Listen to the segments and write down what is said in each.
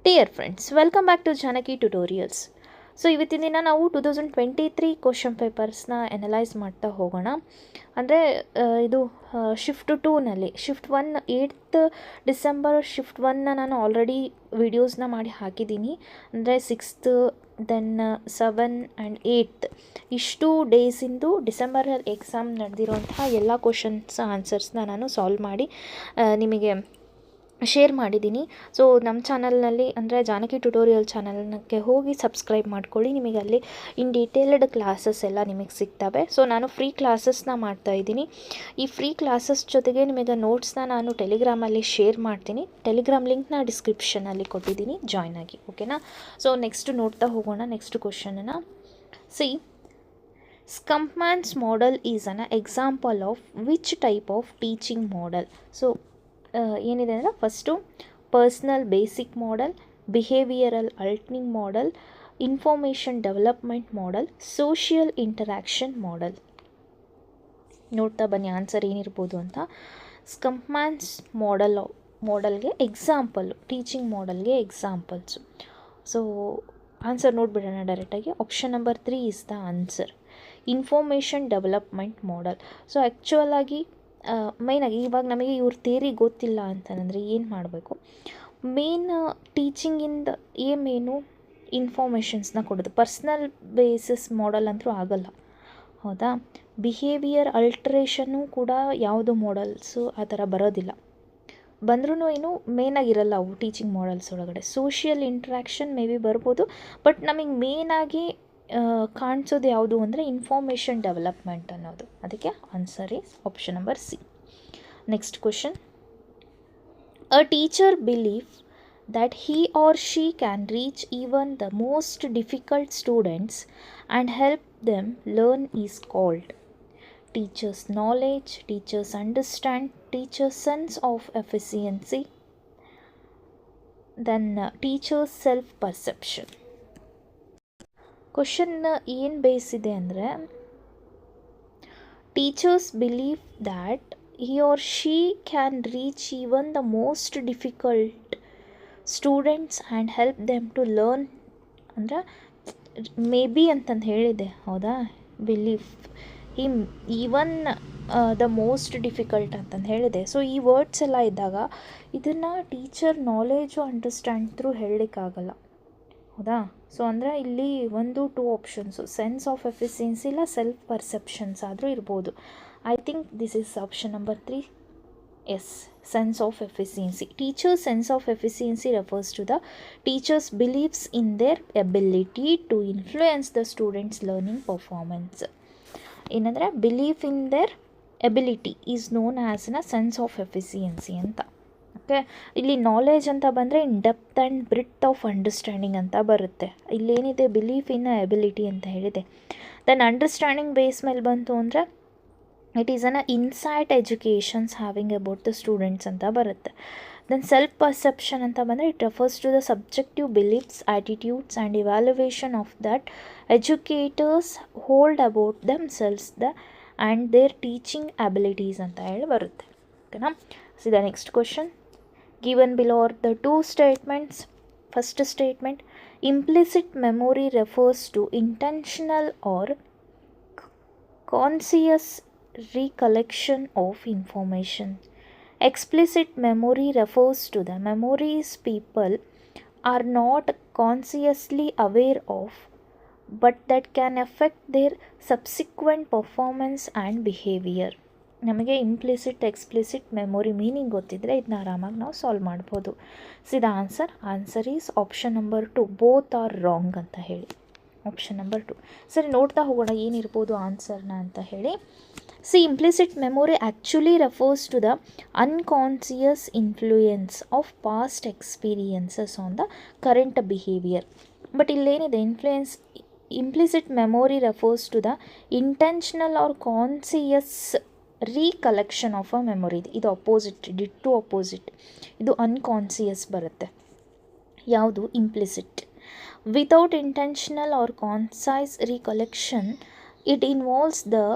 Dear friends, welcome back to Janaki tutorials. So ಇವತ್ತಿನ ದಿನ ನಾವು 2023 ಕ್ವಶನ್ ಪೇಪರ್ಸ್ನ ಎನಲೈಸ್ ಮಾಡ್ತಾ ಹೋಗೋಣ. ಅಂದರೆ ಇದು ಶಿಫ್ಟ್ 2ನಲ್ಲಿ ಶಿಫ್ಟ್ 1 8th ಡಿಸೆಂಬರ್ ಶಿಫ್ಟ್ 1ನ ನಾನು ಆಲ್ರೆಡಿ ವಿಡಿಯೋಸ್ನ ಮಾಡಿ ಹಾಕಿದ್ದೀನಿ. ಅಂದರೆ 6th ದೆನ್ 7 ಆ್ಯಂಡ್ 8th ಇಷ್ಟು ಡೇಸಿಂದು ಡಿಸೆಂಬರಲ್ಲಿ ಎಕ್ಸಾಮ್ ನಡೆದಿರೋಂತಹ ಎಲ್ಲ ಕ್ವಶನ್ಸ್ ಆನ್ಸರ್ಸ್ನ ನಾನು ಸಾಲ್ವ್ ಮಾಡಿ ನಿಮಗೆ ಶೇರ್ ಮಾಡಿದ್ದೀನಿ. ಸೊ ನಮ್ಮ ಚಾನಲ್ನಲ್ಲಿ ಅಂದರೆ ಜಾನಕಿ ಟ್ಯುಟೋರಿಯಲ್ ಚಾನಲ್ಗೆ ಹೋಗಿ ಸಬ್ಸ್ಕ್ರೈಬ್ ಮಾಡ್ಕೊಳ್ಳಿ. ನಿಮಗೆ ಅಲ್ಲಿ ಇನ್ ಡೀಟೇಲ್ಡ್ ಕ್ಲಾಸಸ್ ಎಲ್ಲ ನಿಮಗೆ ಸಿಗ್ತವೆ. ಸೊ ನಾನು ಫ್ರೀ ಕ್ಲಾಸಸ್ನ ಮಾಡ್ತಾಯಿದ್ದೀನಿ. ಈ ಫ್ರೀ ಕ್ಲಾಸಸ್ ಜೊತೆಗೆ ನಿಮಗೆ ನೋಟ್ಸ್ನ ನಾನು ಟೆಲಿಗ್ರಾಮಲ್ಲಿ ಶೇರ್ ಮಾಡ್ತೀನಿ. ಟೆಲಿಗ್ರಾಮ್ ಲಿಂಕ್ನ ಡಿಸ್ಕ್ರಿಪ್ಷನಲ್ಲಿ ಕೊಟ್ಟಿದ್ದೀನಿ, ಜಾಯ್ನ್ ಆಗಿ. ಓಕೆನಾ? ಸೊ ನೆಕ್ಸ್ಟ್ ನೋಡ್ತಾ ಹೋಗೋಣ. ನೆಕ್ಸ್ಟ್ ಕ್ವಶನನ್ನು ಸಿ. ಸ್ಕಂಪ್ಮ್ಯಾನ್ಸ್ model is an example of which type of teaching model? So ಏನಿದೆ ಅಂದರೆ first personal basic model, behavioral ಅಲ್ಟ್ನಿಂಗ್ model, information development model, social interaction model. ನೋಡ್ತಾ ಬನ್ನಿ ಆನ್ಸರ್ ಏನಿರ್ಬೋದು ಅಂತ. ಸ್ಕಂಪ್ಮ್ಯಾನ್ಸ್ ಮಾಡೆಲ್ಗೆ ಎಕ್ಸಾಂಪಲ್ಲು, ಟೀಚಿಂಗ್ ಮಾಡೆಲ್ಗೆ ಎಕ್ಸಾಂಪಲ್ಸು. ಸೊ ಆನ್ಸರ್ ನೋಡಿಬಿಡೋಣ ಡೈರೆಕ್ಟಾಗಿ. Option number 3 is the answer. Information development model. So ಆ್ಯಕ್ಚುಲಾಗಿ ಮೈನಾಗಿ ಇವಾಗ ನಮಗೆ ಇವ್ರ ಥಿಯರಿ ಗೊತ್ತಿಲ್ಲ ಅಂತಂದರೆ ಏನು ಮಾಡಬೇಕು? ಮೇನ್ ಟೀಚಿಂಗಿಂದ ಮೇನು ಇನ್ಫಾರ್ಮೇಷನ್ಸ್ನ ಕೊಡೋದು. ಪರ್ಸ್ನಲ್ ಬೇಸಿಸ್ ಮಾಡೆಲ್ ಅಂತೂ ಆಗಲ್ಲ, ಹೌದಾ? ಬಿಹೇವಿಯರ್ ಅಲ್ಟ್ರೇಷನ್ನು ಕೂಡ ಯಾವುದು ಮಾಡೆಲ್ಸು ಆ ಥರ ಬರೋದಿಲ್ಲ. ಬಂದ್ರೂ ಏನು ಮೇನಾಗಿರಲ್ಲ ಅವು ಟೀಚಿಂಗ್ ಮಾಡೆಲ್ಸ್ ಒಳಗಡೆ. ಸೋಷಿಯಲ್ ಇಂಟ್ರ್ಯಾಕ್ಷನ್ ಮೇ ಬಿ ಬರ್ಬೋದು, ಬಟ್ ನಮಗೆ ಮೇನಾಗಿ ಕಾಣಿಸೋದು ಯಾವುದು ಅಂದರೆ ಇನ್ಫಾರ್ಮೇಷನ್ ಡೆವಲಪ್ಮೆಂಟ್ ಅನ್ನೋದು. ಅದಕ್ಕೆ answer is option number C. Next question. A teacher believe that he or she can reach even the most difficult students and help them learn is called teacher's knowledge, teacher's understand, teacher's sense of efficiency, then teacher's self perception. Question ಏನು ಬೇಸಿದೆ ಅಂದರೆ, teachers believe that he or she can reach even the most difficult students and help them to learn ಅಂದರೆ maybe ಅಂತಂದು ಹೇಳಿದೆ, ಹೌದಾ? Belief even the most difficult ಅಂತಂದು ಹೇಳಿದೆ. So ಈ ವರ್ಡ್ಸ್ ಎಲ್ಲ ಇದ್ದಾಗ ಇದನ್ನು ಟೀಚರ್ ನಾಲೆಜು ಅಂಡರ್ಸ್ಟ್ಯಾಂಡ್ ಥ್ರೂ ಹೇಳಲಿಕ್ಕಾಗಲ್ಲ, ಹೌದಾ? ಸೊ ಅಂದರೆ ಇಲ್ಲಿ 2 ಆಪ್ಷನ್ಸು, ಸೆನ್ಸ್ ಆಫ್ ಎಫಿಷಿಯನ್ಸಿ ಇಲ್ಲ ಸೆಲ್ಫ್ ಪರ್ಸೆಪ್ಷನ್ಸ್ ಆದರೂ ಇರ್ಬೋದು. I think this is option number 3. Yes, sense of efficiency. Teacher's sense of efficiency refers to the teacher's beliefs in their ability to influence the students' learning performance. ಏನಂದರೆ belief in their ability is known as ನ sense of efficiency ಅಂತ. Okay, ಇಲ್ಲಿ knowledge ಅಂತ ಬಂದರೆ in depth and breadth of understanding ಅಂತ ಬರುತ್ತೆ. ಇಲ್ಲೇನಿದೆ belief ಇನ್ ability ಅಂತ ಹೇಳಿದೆ. ದೆನ್ ಅಂಡರ್ಸ್ಟ್ಯಾಂಡಿಂಗ್ ಬೇಸ್ ಮೇಲೆ ಬಂತು ಅಂದರೆ it is an insight educations having about the students ಅಂತ ಬರುತ್ತೆ. ದೆನ್ ಸೆಲ್ಫ್ ಪರ್ಸೆಪ್ಷನ್ ಅಂತ ಬಂದರೆ it refers to the subjective beliefs, attitudes and evaluation of that educators hold about themselves and their teaching abilities ಅಂತ ಹೇಳಿ ಬರುತ್ತೆ. ಓಕೆನಾ? See the next question. Given below are the 2 statements. First statement, implicit memory refers to intentional or conscious recollection of information. Explicit memory refers to the memories people are not consciously aware of but that can affect their subsequent performance and behavior. ನಮಗೆ implicit explicit memory meaning ಗೊತ್ತಿದ್ದರೆ ಇದನ್ನ ಆರಾಮಾಗಿ ನಾವು solve ಮಾಡ್ಬೋದು. See the answer is option number 2. Both are wrong ಅಂತ ಹೇಳಿ option number 2. ಸರಿ, ನೋಡ್ತಾ ಹೋಗೋಣ ಏನಿರ್ಬೋದು ಆನ್ಸರ್ನ ಅಂತ ಹೇಳಿ. C, implicit memory actually refers to the unconscious influence of past experiences on the current behavior. But illénide implicit memory refers to the intentional or conscious recollection of a memory. ಇದು opposite, ditto opposite. ಇದು unconscious ಬರುತ್ತೆ. ಯಾವುದು? Implicit. Without intentional or concise recollection, it involves the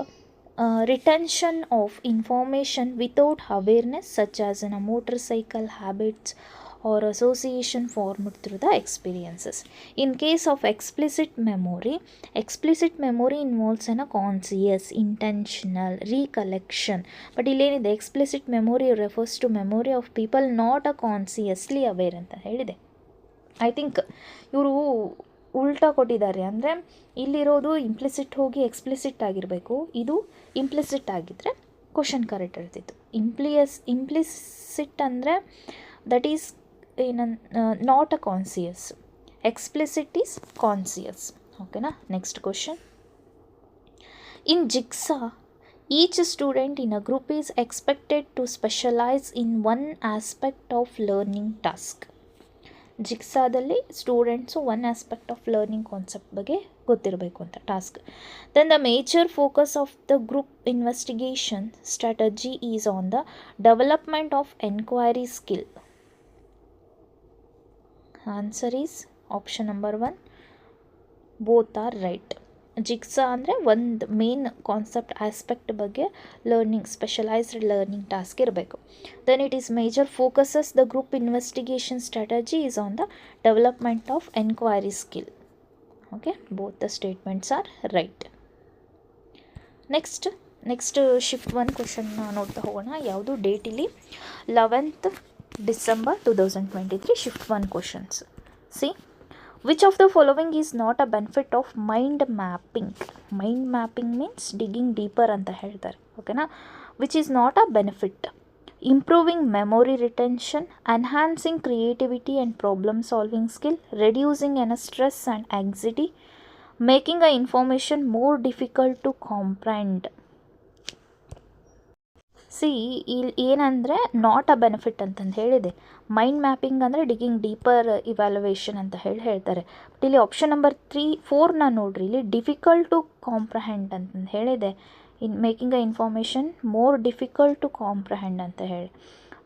retention of information without awareness, such as in a motorcycle habits or association formed through the experiences. In case of explicit memory involves a conscious, intentional recollection. But illénide explicit memory refers to memory of people not a consciously aware ಅಂತ ಹೇಳಿದೆ. I think ಇವರು ಉಲ್ಟಾ ಕೊಟ್ಟಿದ್ದಾರೆ. ಅಂದರೆ ಇಲ್ಲಿರೋದು implicit ಹೋಗಿ explicit ಆಗಿರಬೇಕು, ಇದು ಇಂಪ್ಲಿಸಿಟ್ ಆಗಿದ್ದರೆ ಕ್ವಶನ್ ಕರೆಕ್ಟ್ ಇರ್ತಿತ್ತು. ಇಂಪ್ಲಿಸಿಟ್ ಅಂದರೆ that is not a conscious, explicit is conscious. ಓಕೆನಾ. Next question. In jigsaw each student in a group is expected to specialise in one aspect of learning task. ಜಿಗ್ಸಾದಲ್ಲಿ students one aspect of learning concept ಬಗ್ಗೆ ಗೊತ್ತಿರಬೇಕು ಅಂತ task. Then the major focus of the group investigation strategy is on the development of enquiry skill. Answer is option number 1, both are right. Jigsaw ಅಂದರೆ ಒಂದು main concept aspect ಬಗ್ಗೆ learning, specialised learning task ಇರಬೇಕು. Then it is major focuses the group investigation strategy is on the development of enquiry skill. Okay, both the statements are right. Next shift 1 question ನೋಡ್ತಾ ಹೋಗೋಣ. ಯಾವುದು date ಇಲ್ಲಿ 11th December 2023 shift 1 questions. See, which of the following is not a benefit of mind mapping? Mind mapping means digging deeper ಅಂತ ಹೇಳ್ತಾರೆ. ಓಕೆನಾ. which is not a benefit: improving memory retention, enhancing creativity and problem solving skill, reducing stress and anxiety, making a information more difficult to comprehend. C, ಇಲ್ಲಿ ಏನಂದರೆ not a benefit ಅಂತಂದು ಹೇಳಿದೆ. Mind mapping ಅಂದರೆ digging deeper evaluation ಅಂತ ಹೇಳ್ತಾರೆ. But ಇಲ್ಲಿ option number 4ನ ನೋಡ್ರಿ, ಇಲ್ಲಿ ಡಿಫಿಕಲ್ಟ್ ಟು ಕಾಂಪ್ರಹೆಂಡ್ ಅಂತಂದು ಹೇಳಿದೆ. In making a information more difficult to comprehend ಅಂತ ಹೇಳಿ.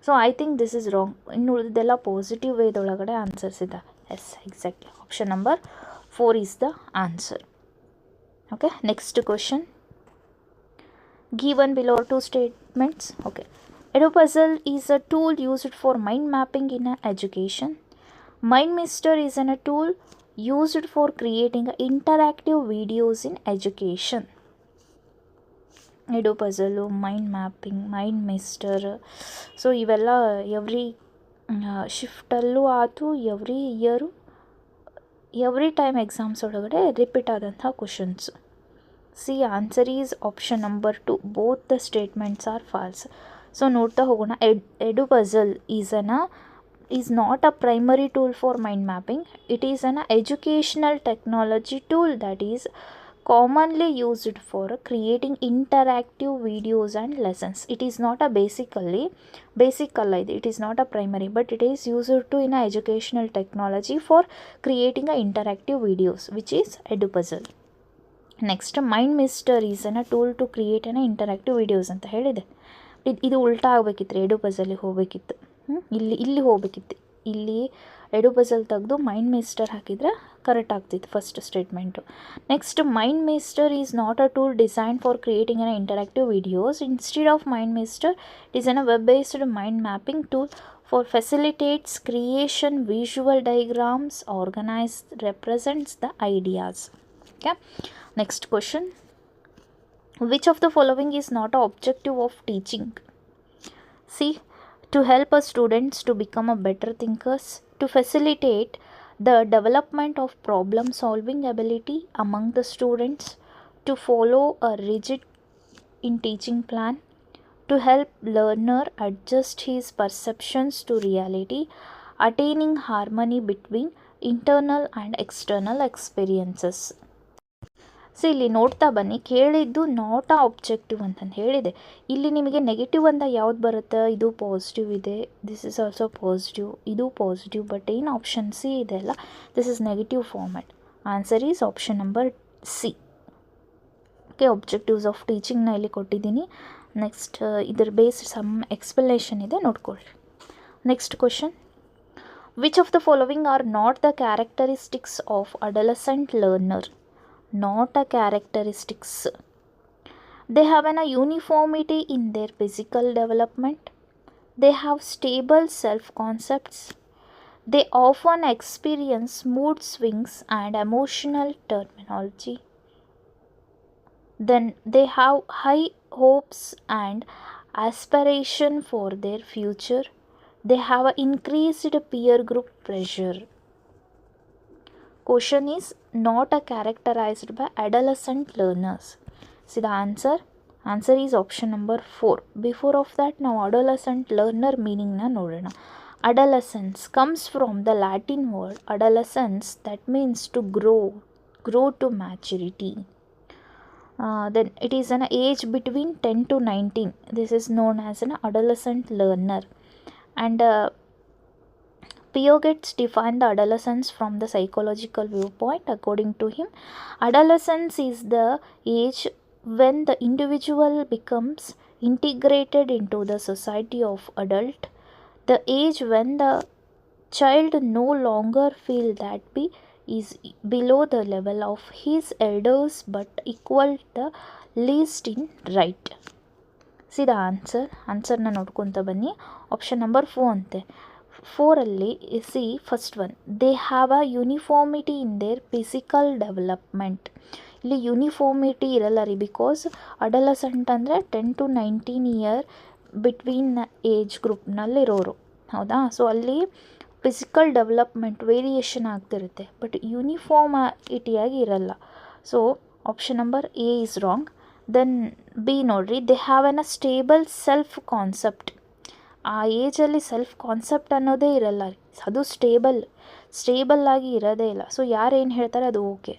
So I think this is wrong. ಇನ್ನು ಉಳಿದೆಲ್ಲ ಪಾಸಿಟಿವ್ ವೇದೊಳಗಡೆ ಆನ್ಸರ್ಸ್ ಇದೆ. Yes, exactly option number 4 is the answer. Okay, next question. Given below are two statements. Okay. Edupuzzle is a tool used for mind mapping in education. MindMeister is a tool used for creating interactive videos in education. Edupuzzle, mind mapping, MindMeister. So ಇವೆಲ್ಲ every ಶಿಫ್ಟಲ್ಲೂ ಆಯಿತು, every year, every time exams ಒಳಗಡೆ repeat ಆದಂಥ questions. C, answer is option number 2. Both the statements or false. So ನೋಡ್ತಾ ಹೋಗೋಣ. Edupuzzle is not a primary tool for mind mapping. It is an educational technology tool that is commonly used for creating interactive videos and lessons. It is not a basic ಅಲ್ಲ ಇದು. It is not a primary, but it is used to in a educational technology for creating a interactive videos, which is Edupuzzle. Next, MindMeister is a tool to create interactive videos ಅಂತ ಹೇಳಿದೆ. ಇದು ಉಲ್ಟಾ ಆಗಬೇಕಿತ್ತು, ಎಡುಪಜಲ್ಲಿಗೆ ಹೋಗಬೇಕಿತ್ತು. ಇಲ್ಲಿ ಹೋಗಬೇಕಿತ್ತು. ಇಲ್ಲಿ ಎಡುಪಜಲ್ ತೆಗೆದು MindMeister ಹಾಕಿದರೆ ಕರೆಕ್ಟ್ ಆಗ್ತಿತ್ತು first statement. Next, MindMeister is not a tool design for creating interactive videos. Instead of MindMeister, it is web based mind mapping tool for facilitates creation, visual diagrams, organize, represents the ideas. Okay. Next question. Which of the following is not an objective of teaching? See, to help us students to become a better thinkers, to facilitate the development of problem solving ability among the students, to follow a rigid in teaching plan, to help learner adjust his perceptions to reality, attaining harmony between internal and external experiences. So ಇಲ್ಲಿ ನೋಡ್ತಾ ಬನ್ನಿ, ಕೇಳಿದ್ದು not a objective ಅಂತಂದು ಹೇಳಿದೆ. ಇಲ್ಲಿ ನಿಮಗೆ negative ಅಂತ ಯಾವ್ದು ಬರುತ್ತೆ? ಇದು ಪಾಸಿಟಿವ್ ಇದೆ, ದಿಸ್ ಇಸ್ ಆಲ್ಸೋ ಪಾಸಿಟಿವ್, ಇದು ಪಾಸಿಟಿವ್. ಬಟ್ ಏನು ಆಪ್ಷನ್ ಸಿ ಇದೆ ಅಲ್ಲ, this is negative format. Answer is option number C. Okay, objectives of ಟೀಚಿಂಗ್ನ ಇಲ್ಲಿ ಕೊಟ್ಟಿದ್ದೀನಿ. ನೆಕ್ಸ್ಟ್ ಇದ್ರ ಬೇಸ್ ಸಮ್ ಎಕ್ಸ್ಪ್ಲನೇಷನ್ ಇದೆ, ನೋಡ್ಕೊಳ್ಳಿ. Next question. Which of the following are not the characteristics of adolescent learner? Not a characteristics. They have a uniformity in their physical development. They have stable self-concepts. They often experience mood swings and emotional terminology. Then they have high hopes and aspiration for their future. They have a increased peer group pressure. Question is not a characterized by adolescent learners. See the answer. Answer is option number 4. Before of that, now adolescent learner meaning na nodona. Adolescence comes from the Latin word adolescence, that means to grow to maturity. Then it is an age between 10 to 19. This is known as an adolescent learner. And Piaget defined the adolescence from the psychological viewpoint. According to him, adolescence is the age when the individual becomes integrated into the society of adult, the age when the child no longer feel that he is below the level of his elders but equal the least in right. See the ಆನ್ಸರ್ನ ನೋಡ್ಕೊತ ಬನ್ನಿ. Option number 4 ಅಂತೆ. 4ಅಲ್ಲಿ see first one, they have a uniformity in their physical development. ಇಲ್ಲಿ uniformity ಇರಲ್ಲ ರೀ, because adolescent ಅಂದರೆ 10 to 19 year between age ಗ್ರೂಪ್ನಲ್ಲಿರೋರು, ಹೌದಾ? ಸೊ ಅಲ್ಲಿ ಫಿಸಿಕಲ್ ಡೆವಲಪ್ಮೆಂಟ್ ವೇರಿಯೇಷನ್ ಆಗ್ತಿರುತ್ತೆ, ಬಟ್ ಯೂನಿಫಾರ್ಮಿಟಿಯಾಗಿ ಇರಲ್ಲ. So option number A is wrong. Then B ನೋಡ್ರಿ, they have an a stable self concept. ಆ ಏಜಲ್ಲಿ ಸೆಲ್ಫ್ ಕಾನ್ಸೆಪ್ಟ್ ಅನ್ನೋದೇ ಇರಲ್ಲ ರೀ, ಅದು ಸ್ಟೇಬಲ್ ಆಗಿ ಇರೋದೇ ಇಲ್ಲ. ಸೊ ಯಾರು ಏನು ಹೇಳ್ತಾರೆ ಅದು ಓಕೆ,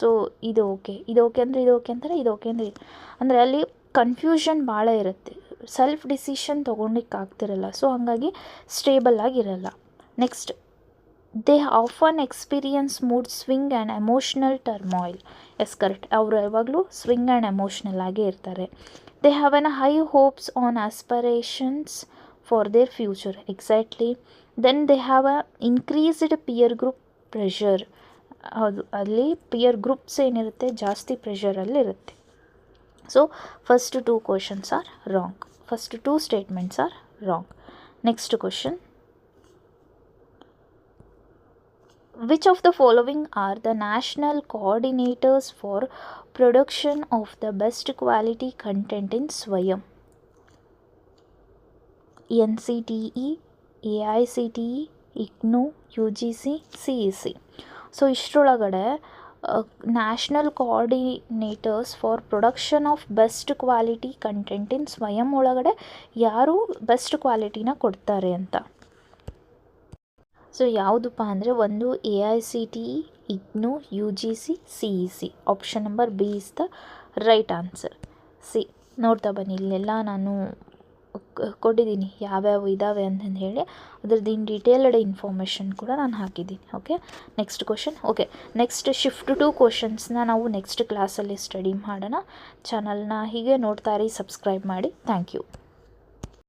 ಸೊ ಇದು ಓಕೆ ಅಂದರೆ ಇದು ಓಕೆ ಅಂತಾರೆ, ಇದು ಓಕೆ ಅಂದರೆ ಅಂದರೆ ಅಲ್ಲಿ ಕನ್ಫ್ಯೂಷನ್ ಭಾಳ ಇರುತ್ತೆ, ಸೆಲ್ಫ್ ಡಿಸಿಷನ್ ತೊಗೊಳಕ್ಕೆ ಆಗ್ತಿರಲ್ಲ. ಸೊ ಹಾಗಾಗಿ ಸ್ಟೇಬಲ್ ಆಗಿರಲ್ಲ. Next, they often experience mood swing and emotional turmoil. Yes correct, ಅವರು ಯಾವಾಗಲೂ ಸ್ವಿಂಗ್ ಆ್ಯಂಡ್ ಎಮೋಷ್ನಲ್ ಆಗೇ ಇರ್ತಾರೆ. They have an high hopes and aspirations for their future. Exactly. Then they have a increased peer group pressure. ಹೌದು, ಅಲ್ಲಿ peer groups ಏನಿರುತ್ತೆ ಜಾಸ್ತಿ ಪ್ರೆಷರಲ್ಲಿರುತ್ತೆ. So first 2 questions are wrong. First 2 statements are wrong. Next question, which of the following are the national coordinators for production of the best quality content in Swayam? NCTE, AICTE, IGNOU, UGC, CEC. So ಇಷ್ಟರೊಳಗಡೆ national coordinators for production of best quality content in Swayam ಒಳಗಡೆ ಯಾರು best ಕ್ವಾಲಿಟಿನ ಕೊಡ್ತಾರೆ ಅಂತ. So ಯಾವುದಪ್ಪ ಅಂದರೆ ಒಂದು AICTE, IGNOU, UGC, CEC. Option number B is the right answer. C ನೋಡ್ತಾ ಬನ್ನಿ, ಇಲ್ಲೆಲ್ಲ ನಾನು ಕೊಟ್ಟಿದ್ದೀನಿ ಯಾವ್ಯಾವ ಇದ್ದಾವೆ ಅಂತಂದು ಹೇಳಿ, ಅದ್ರದ್ದು ಇನ್ ಡೀಟೇಲ್ಡ್ ಇನ್ಫಾರ್ಮೇಷನ್ ಕೂಡ ನಾನು ಹಾಕಿದ್ದೀನಿ. Okay, next question. Okay, next shift 2 ಕ್ವಶನ್ಸ್ನ ನಾವು ನೆಕ್ಸ್ಟ್ ಕ್ಲಾಸಲ್ಲಿ ಸ್ಟಡಿ ಮಾಡೋಣ. ಚಾನಲ್ನ ಹೀಗೆ ನೋಡ್ತಾ ಇರಿ, ಸಬ್ಸ್ಕ್ರೈಬ್ ಮಾಡಿ. Thank you.